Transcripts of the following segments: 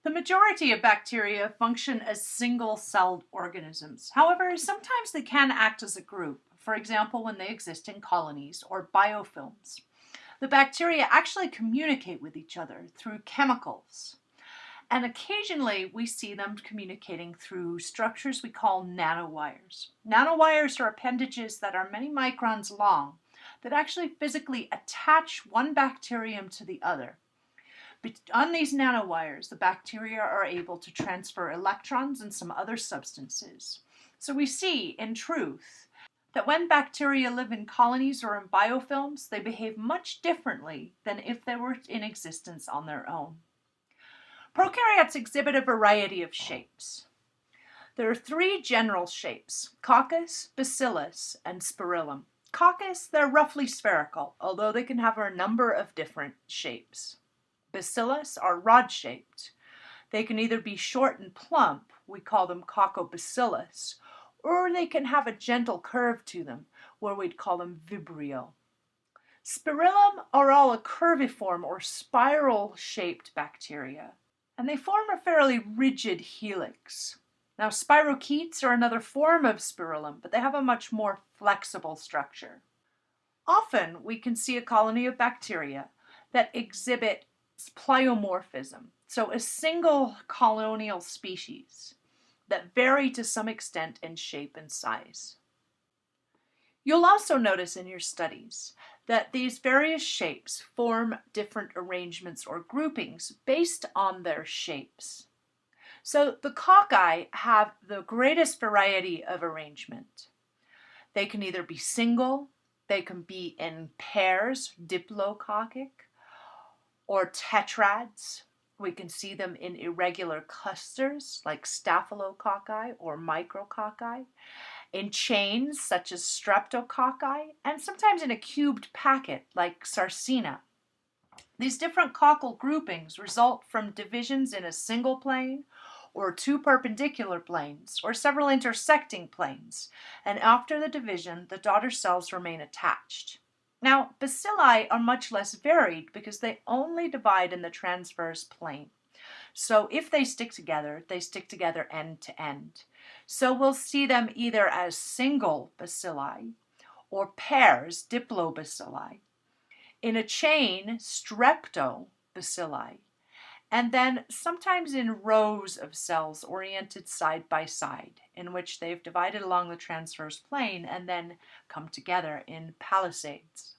The majority of bacteria function as single-celled organisms. However, sometimes they can act as a group, for example, when they exist in colonies or biofilms. The bacteria actually communicate with each other through chemicals. And occasionally we see them communicating through structures we call nanowires. Nanowires are appendages that are many microns long that actually physically attach one bacterium to the other. On these nanowires, the bacteria are able to transfer electrons and some other substances. So we see, in truth, that when bacteria live in colonies or in biofilms, they behave much differently than if they were in existence on their own. Prokaryotes exhibit a variety of shapes. There are three general shapes: coccus, bacillus, and spirillum. Coccus, they're roughly spherical, although they can have a number of different shapes. Bacillus are rod-shaped. They can either be short and plump, we call them coccobacillus, or they can have a gentle curve to them, where we'd call them vibrio. Spirillum are all a curviform or spiral-shaped bacteria, and they form a fairly rigid helix. Now, spirochetes are another form of spirillum, but they have a much more flexible structure. Often, we can see a colony of bacteria that exhibit pleomorphism, so a single colonial species that vary to some extent in shape and size. You'll also notice in your studies that these various shapes form different arrangements or groupings based on their shapes. So the cocci have the greatest variety of arrangement. They can either be single, they can be in pairs, diplococcic, or tetrads. We can see them in irregular clusters like staphylococci or micrococci, in chains such as streptococci, and sometimes in a cubed packet like Sarcina. These different coccal groupings result from divisions in a single plane or two perpendicular planes or several intersecting planes, and after the division, the daughter cells remain attached. Now, bacilli are much less varied because they only divide in the transverse plane. So if they stick together end to end. So we'll see them either as single bacilli or pairs, diplobacilli. In a chain, streptobacilli. And then sometimes in rows of cells oriented side by side, in which they've divided along the transverse plane and then come together in palisades.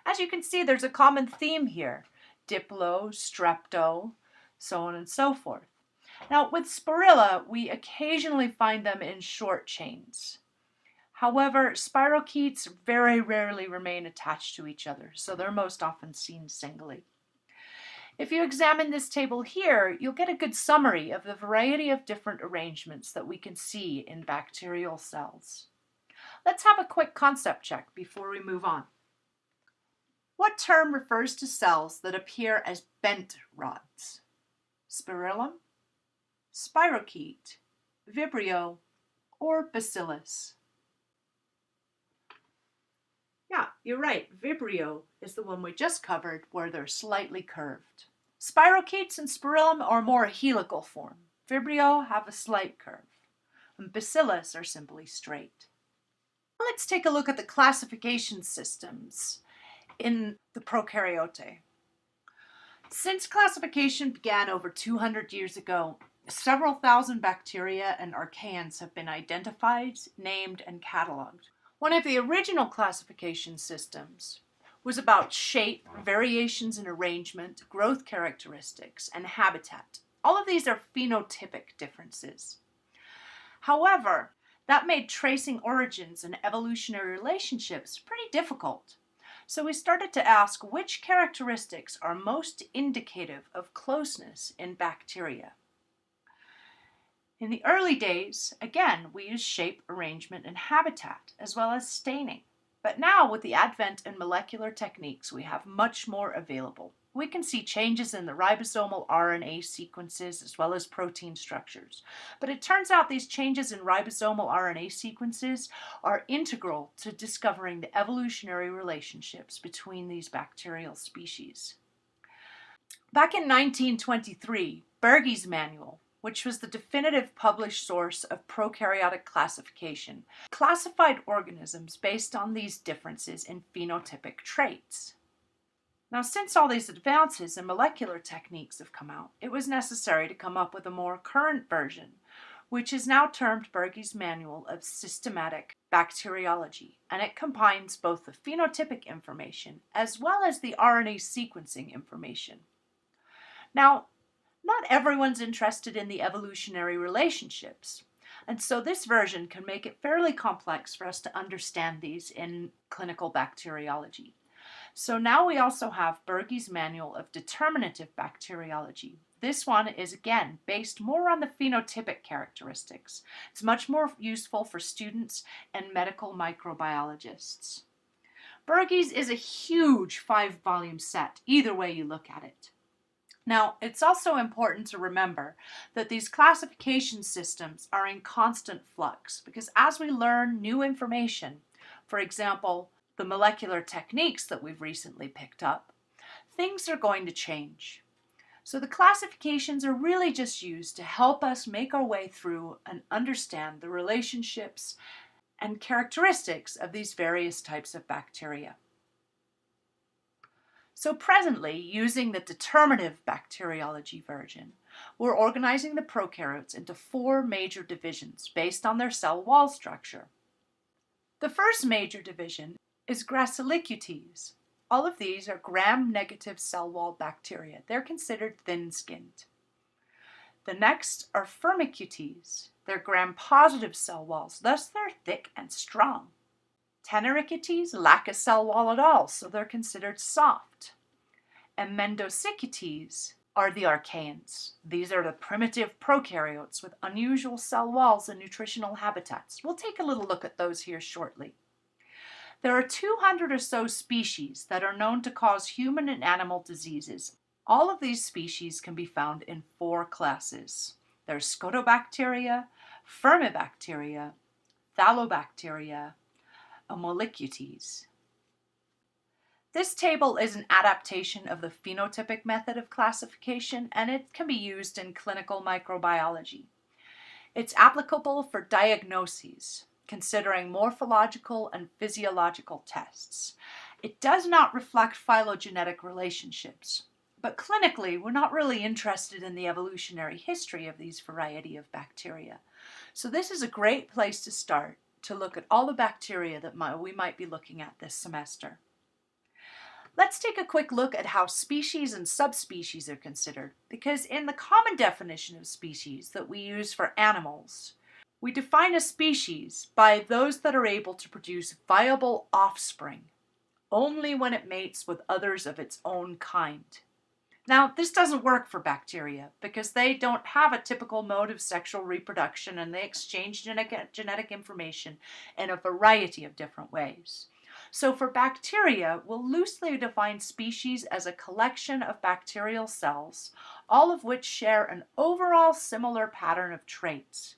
As you can see, there's a common theme here: diplo, strepto, so on and so forth. Now, with spirilla, we occasionally find them in short chains. However, spirochetes very rarely remain attached to each other, so they're most often seen singly. If you examine this table here, you'll get a good summary of the variety of different arrangements that we can see in bacterial cells. Let's have a quick concept check before we move on. What term refers to cells that appear as bent rods? Spirillum, spirochete, vibrio, or bacillus? Yeah, you're right. Vibrio is the one we just covered, where they're slightly curved. Spirochetes and spirillum are more helical form. Vibrio have a slight curve, and bacillus are simply straight. Let's take a look at the classification systems in the Prokaryote. Since classification began over 200 years ago, several thousand bacteria and archaeans have been identified, named, and cataloged. One of the original classification systems was about shape, variations in arrangement, growth characteristics, and habitat. All of these are phenotypic differences. However, that made tracing origins and evolutionary relationships pretty difficult. So we started to ask which characteristics are most indicative of closeness in bacteria. In the early days, again, we used shape, arrangement, and habitat, as well as staining. But now, with the advent of molecular techniques, we have much more available. We can see changes in the ribosomal RNA sequences as well as protein structures. But it turns out these changes in ribosomal RNA sequences are integral to discovering the evolutionary relationships between these bacterial species. Back in 1923, Berge's manual, which was the definitive published source of prokaryotic classification, classified organisms based on these differences in phenotypic traits. Now, since all these advances in molecular techniques have come out, it was necessary to come up with a more current version, which is now termed Berge's Manual of Systematic Bacteriology, and it combines both the phenotypic information as well as the RNA sequencing information. Now, not everyone's interested in the evolutionary relationships, and so this version can make it fairly complex for us to understand these in clinical bacteriology. So now we also have Berge's Manual of Determinative Bacteriology. This one is, again, based more on the phenotypic characteristics. It's much more useful for students and medical microbiologists. Berge's is a huge 5-volume set, either way you look at it. Now, it's also important to remember that these classification systems are in constant flux because as we learn new information, for example, the molecular techniques that we've recently picked up, things are going to change. So the classifications are really just used to help us make our way through and understand the relationships and characteristics of these various types of bacteria. So presently, using the determinative bacteriology version, we're organizing the prokaryotes into 4 major divisions based on their cell wall structure. The first major division is Gracilicutes. All of these are gram-negative cell wall bacteria. They're considered thin-skinned. The next are Firmicutes. They're gram-positive cell walls, thus they're thick and strong. Tenoricutes lack a cell wall at all, so they're considered soft. And Mendocicutes are the archaeans. These are the primitive prokaryotes with unusual cell walls and nutritional habitats. We'll take a little look at those here shortly. There are 200 or so species that are known to cause human and animal diseases. All of these species can be found in 4 classes. There's Scotobacteria, Firmibacteria, Thalobacteria, Molicutes. This table is an adaptation of the phenotypic method of classification, and it can be used in clinical microbiology. It's applicable for diagnoses, considering morphological and physiological tests. It does not reflect phylogenetic relationships, but clinically, we're not really interested in the evolutionary history of these variety of bacteria. So this is a great place to start to look at all the bacteria that we might be looking at this semester. Let's take a quick look at how species and subspecies are considered, because in the common definition of species that we use for animals, we define a species by those that are able to produce viable offspring, only when it mates with others of its own kind. Now, this doesn't work for bacteria because they don't have a typical mode of sexual reproduction and they exchange genetic information in a variety of different ways. So for bacteria, we'll loosely define species as a collection of bacterial cells, all of which share an overall similar pattern of traits.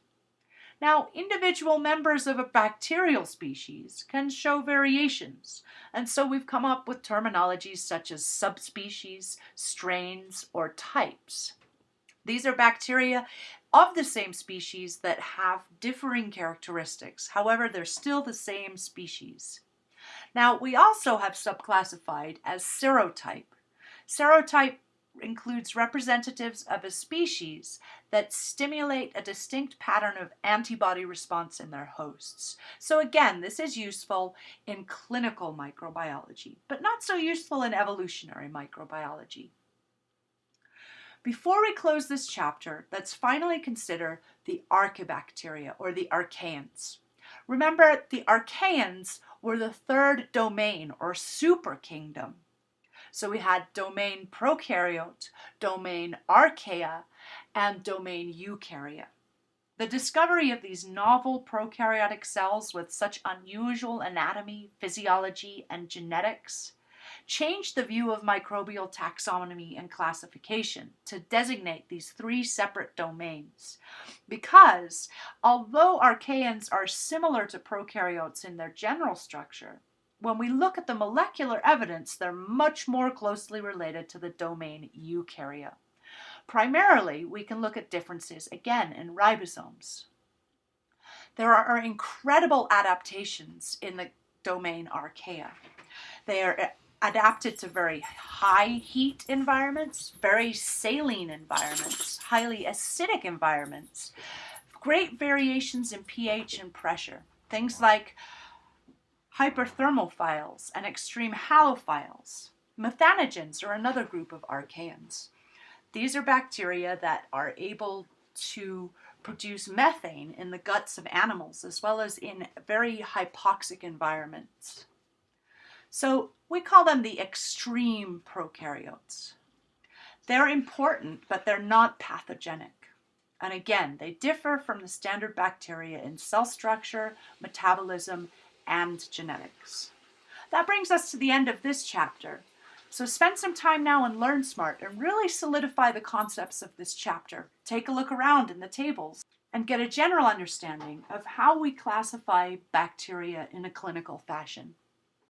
Now, individual members of a bacterial species can show variations, and so we've come up with terminologies such as subspecies, strains, or types. These are bacteria of the same species that have differing characteristics. However, they're still the same species. Now, we also have subclassified as serotype. Serotype includes representatives of a species that stimulate a distinct pattern of antibody response in their hosts. So again, this is useful in clinical microbiology, but not so useful in evolutionary microbiology. Before we close this chapter, let's finally consider the archaebacteria, or the archaeans. Remember, the archaeans were the 3rd domain, or super kingdom. So we had domain prokaryote, domain archaea, and domain eukarya. The discovery of these novel prokaryotic cells with such unusual anatomy, physiology, and genetics changed the view of microbial taxonomy and classification to designate these 3 separate domains. Because although archaeans are similar to prokaryotes in their general structure, when we look at the molecular evidence, they're much more closely related to the domain Eukarya. Primarily, we can look at differences, again, in ribosomes. There are incredible adaptations in the domain Archaea. They are adapted to very high heat environments, very saline environments, highly acidic environments, great variations in pH and pressure. Things like hyperthermophiles and extreme halophiles. Methanogens are another group of archaeans. These are bacteria that are able to produce methane in the guts of animals as well as in very hypoxic environments. So we call them the extreme prokaryotes. They're important, but they're not pathogenic. And again, they differ from the standard bacteria in cell structure, metabolism, and genetics. That brings us to the end of this chapter. So spend some time now and learn smart and really solidify the concepts of this chapter. Take a look around in the tables and get a general understanding of how we classify bacteria in a clinical fashion.